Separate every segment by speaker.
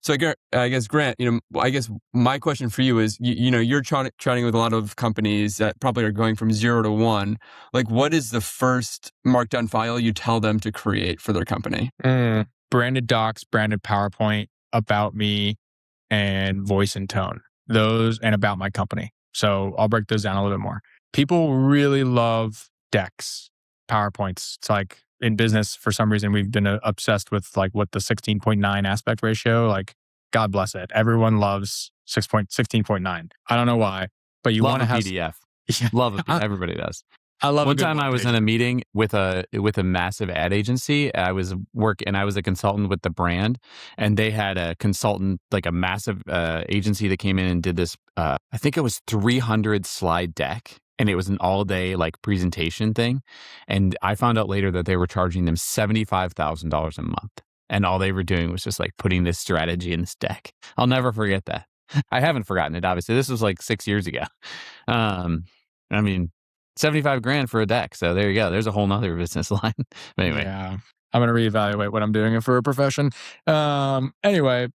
Speaker 1: So I guess Grant, I guess my question for you is, you're chatting with a lot of companies that probably are going from 0 to 1. Like, what is the first Markdown file you tell them to create for their company?
Speaker 2: Branded docs, branded PowerPoint, about me, and voice and tone. Those and about my company. So I'll break those down a little bit more. People really love decks, PowerPoints. It's like in business, for some reason, we've been obsessed with like what the 16.9 aspect ratio, like God bless it. Everyone loves 16.9. I don't know why, but you want to have
Speaker 3: PDF.
Speaker 2: Yeah.
Speaker 3: Love it. Everybody does.
Speaker 2: I love
Speaker 3: One time I was in a meeting with a massive ad agency. I was a consultant with the brand, and they had a consultant, like a massive agency that came in and did this. I think it was 300 slide deck, and it was an all day like presentation thing. And I found out later that they were charging them $75,000 a month, and all they were doing was just like putting this strategy in this deck. I'll never forget that. I haven't forgotten it. Obviously, this was like 6 years ago. I mean, 75 grand for a deck. So there you go. There's a whole nother business line. But anyway.
Speaker 2: Yeah. I'm going to reevaluate what I'm doing for a profession. Anyway,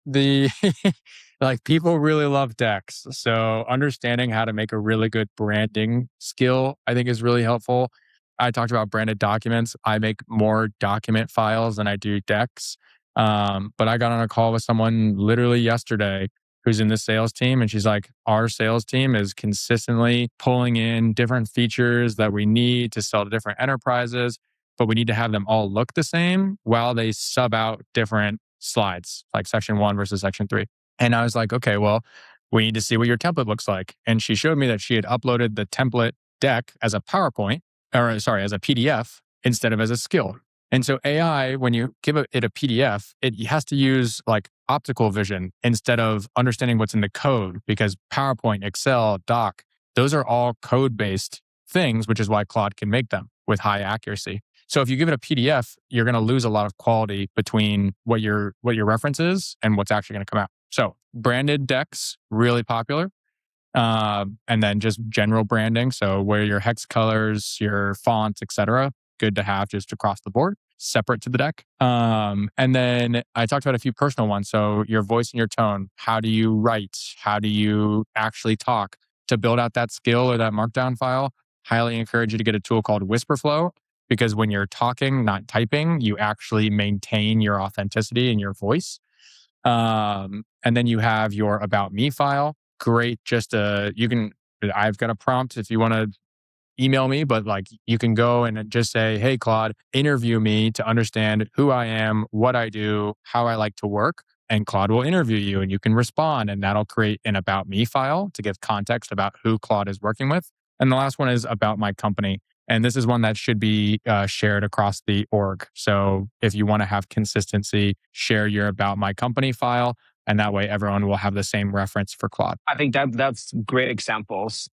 Speaker 2: like people really love decks. So understanding how to make a really good branding skill, I think is really helpful. I talked about branded documents. I make more document files than I do decks. But I got on a call with someone literally yesterday who's in the sales team. And she's like, our sales team is consistently pulling in different features that we need to sell to different enterprises, but we need to have them all look the same while they sub out different slides, like section 1 versus section 3. And I was like, okay, well, we need to see what your template looks like. And she showed me that she had uploaded the template deck as a PowerPoint, as a PDF instead of as a skill. And so AI, when you give it a PDF, it has to use like optical vision instead of understanding what's in the code, because PowerPoint, Excel, Doc, those are all code-based things, which is why Claude can make them with high accuracy. So if you give it a PDF, you're going to lose a lot of quality between what your reference is and what's actually going to come out. So branded decks, really popular. And then just general branding. So where your hex colors, your fonts, etc., good to have just across the board, separate to the deck. And then I talked about a few personal ones. So your voice and your tone. How do you write? How do you actually talk? To build out that skill or that Markdown file, highly encourage you to get a tool called Whisperflow, because when you're talking, not typing, you actually maintain your authenticity in your voice. And then you have your About Me file. Great. I've got a prompt if you want to email me, but like you can go and just say, hey, Claude, interview me to understand who I am, what I do, how I like to work. And Claude will interview you and you can respond, and that'll create an About Me file to give context about who Claude is working with. And the last one is About My Company. And this is one that should be shared across the org. So if you want to have consistency, share your About My Company file. And that way everyone will have the same reference for Claude.
Speaker 4: I think that's great examples.